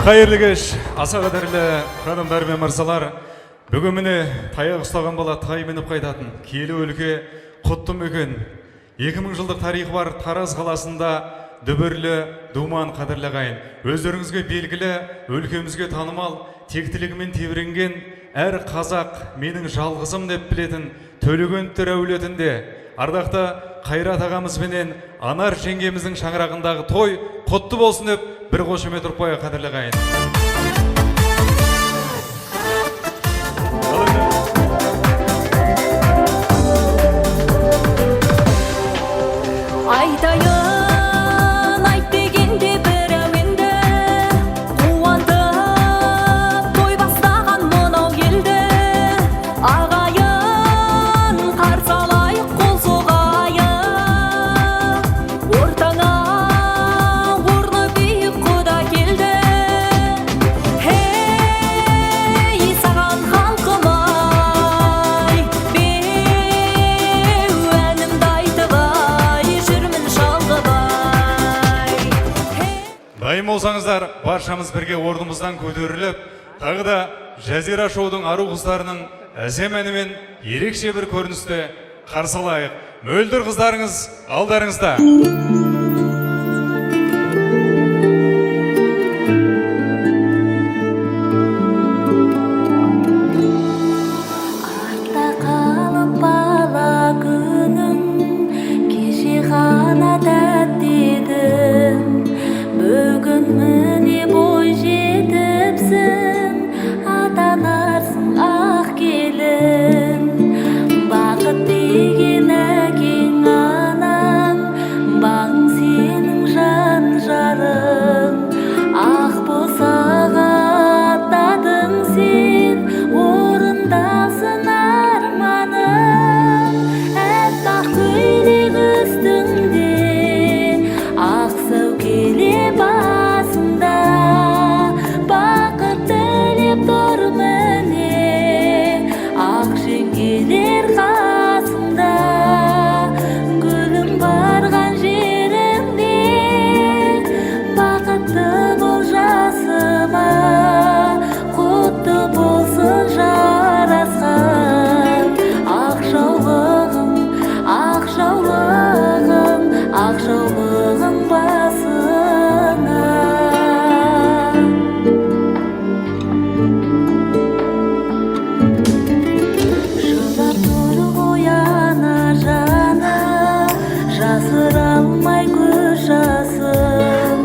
Қайырлы кеш, аса қадірлі ханымдар мен мырзалар. Бүгін міне таяқ ұстаған бала тай мініп қайтатын киелі өлке құтты мекен. 2000 жылдық тарихы бар Тараз қаласында дүбірлі думан қадірлі қайын. Өздеріңізге белгілі, өлкемізге танымал, тектілігімен тебіренген әр қазақ менің жалғызым деп білетін Төлегенттер әулетінде ардақты Қайрат ағамызбенен Анар жеңгеміздің шаңырағындағы той құтты болсын деп бір қошемет ұрып қояйық қадірлі қайын. Айтайын айт дегенде бір әуенді қуантып той бастаған мынау елді ағайын қарсы алайық қол соғайық ортаңа орны биік құда келді хей саған халқым ай беу әнімді айтып Дайын болсаңыздар, баршамыз бірге орнымыздан көтеріліп, тағы да Жазира шоудың ару қыздарының әсем әнімен ерекше бір көріністі қарсы алайық. Мөлдір қыздарыңыз алдарыңызда. Артта қалып бала күнің кеше ғана тәтті едің бүгін міне бой жетіпсің атанарсың ақ келін бақыт деген әкең анаң бағың сенің жан жарың ақ босаға аттадың сен орындалсын арманың әппақ көйлек үстіңде ақ сәукеле басында бақыт тілеп тұр міне ақ жеңгелер қасында гүлім барған жеріңде бақытты бол жасыма құтты болсын жарасқан ақ жаулығың басына жылап тұр ояна жаны жасыра алмай көз жасын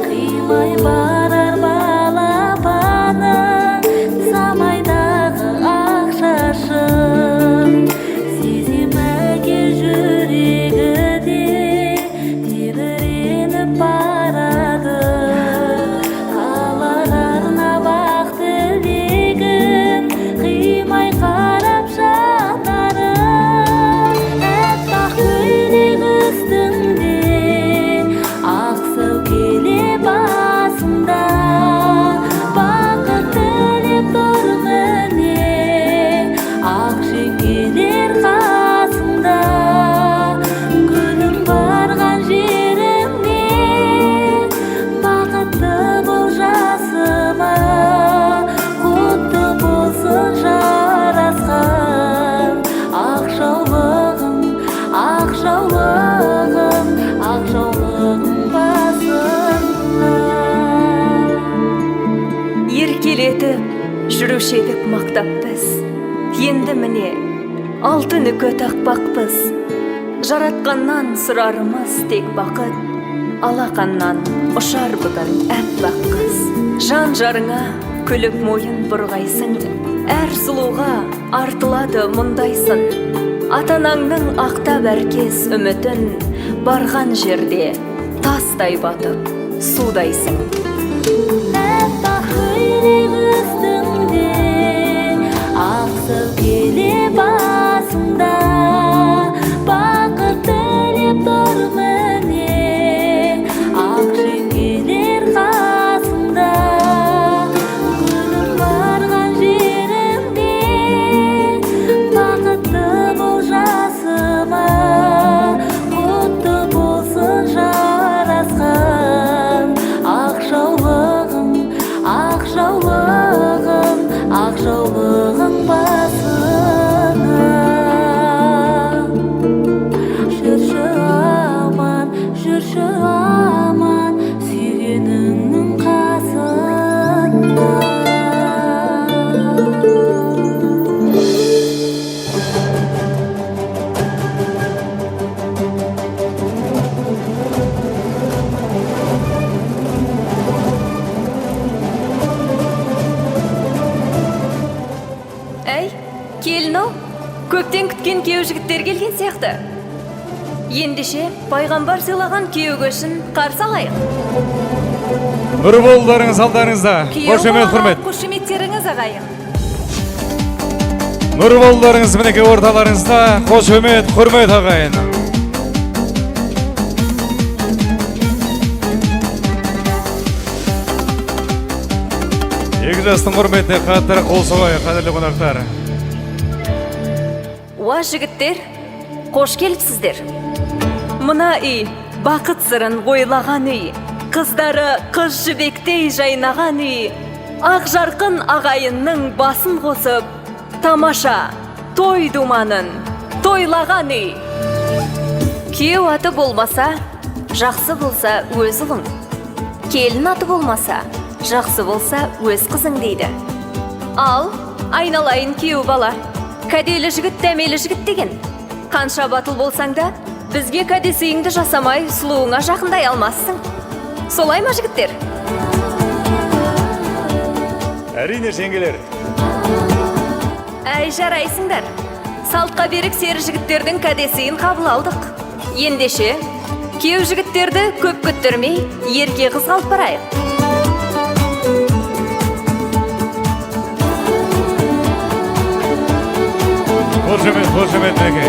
қимай барар балапаның самайдағы ақ шашын сезем әке жүрегі де тебіреніп барады қалар арнап ақ тілегін қимай қарап жанарым әппақ көйлек үстіңде ақ сәукеле басында бақыт тілеп тұр міне ақ жеңгелер қасында гүлім барған жеріңде бақытты бол жасыма құтты болсын жарасқан ақ жаулығың басына еркелетіп жүруші едік мақтап біз енді міне алтын үкі тақпақпыз жаратқаннан сұрарымыз тек бақыт алақаннан ұшар бүгін әппақ қыз жан жарыңа күліп мойын бұрғайсың әр сұлуға артылады мұндайсың ата-анаңның ақтап әркез үмітін барған жерде тастай батып судайсың әппақ көйлек үстіңде ақ сәукеле басында бақыт тілеп тұр міне ақ жеңгелер қасында гүлім барған жеріңде бақытты бол жасыма құтты болсын жарасқан ақ жаулығың көптен күткен күйеу жігіттер келген сияқты. Ендеше пайғамбар сыйлаған күйеу көшін қарсы алайық. Нұр болуларыңыз алдарыңызда. Қошемет, құрмет. Қошеметтеріңіз ағайын. Нұр болуларыңыз мінеке орталарыңызда. Қошемет, құрмет ағайын. Екі жастың құрметіне қаттар қол соғайық, қадірлі қонақтар. Уа жігіттер, қош келіпсіздер. Мына үй бақыт сырын ойлаған үй, қыздары қыз жібектей жайнаған үй, ақ жарқын ағайынның басын қосып, тамаша той думанын тойлаған үй. Күйеу аты болмаса, жақсы болса өз ұлың. Келін аты болмаса, жақсы болса өз қызың дейді. Ал айналайын күйеу бала, кәделі жігіт дәмелі жігіт деген. Қанша батыл болсаң да, бізге кәдесейіңді жасамай сұлуыңа жақындай алмассың. Солай ма жігіттер? Әрине жеңгелер. Әй жарайсыңдар. Салтқа берік сері жігіттердің кәдесейін қабыл алдық. Ендеше, күйеу жігіттерді көп күттірмей, ерке қыз қалып барайық. Қошемет неге.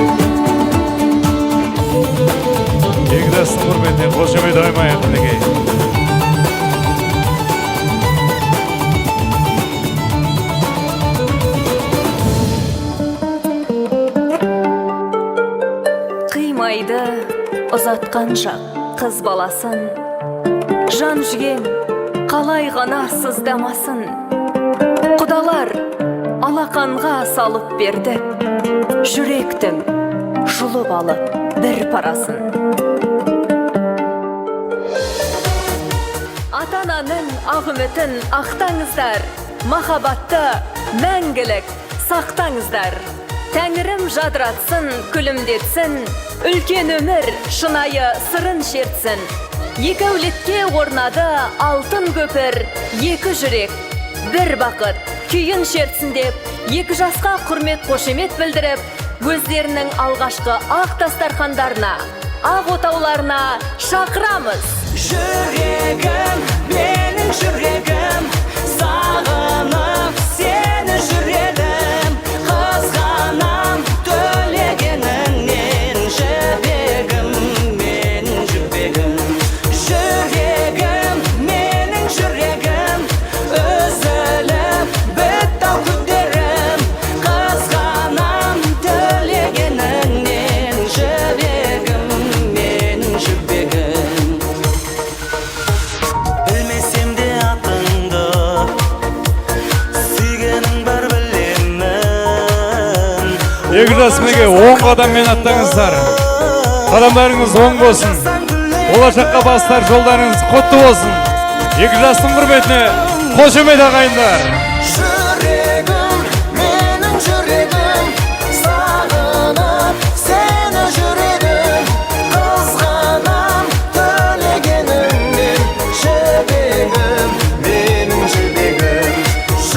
Екі жастың құрметіне қошемет аймайық неге. Қимайды ұзатқан жақ қыз баласын, жан жүгем қалай ғана сыздамасын. Құдалар алақанға салып берді, жүректің жұлып алып бір парасын. Ата-ананың ақ үмітін ақтаңыздар, махаббатты мәңгілік сақтаңыздар. Тәңірім жадыратсын, күлімдетсін, үлкен өмір шынайы сырын шертсін. Екі әулетке орнады алтын көпір, екі жүрек, бір бақыт, күйін шертсін деп, екі жасқа құрмет қошемет білдіріп, өздерінің алғашқы ақ дастархандарына, ақ отауларына шақырамыз. Жүрегім, менің жүрегім, сағынып сені жүредім, қызғанам төлегеніңнен, жібегім, менің жібегім. Жүрегім, менің жүрегім, үзіліп бітті-ау күндерім, қызғанам төлегеніңнен, жібегім, менің жібегім. Білмесем де атыңды, сүйгенің бар білемін. Екі жас мінеке оң қадаммен аттаңыздар. Қадамдарыңыз оң болсын. Болашаққа бастар жолдарыңыз құтты болсын. Екі жастың құрметіне қошемет ағайындар.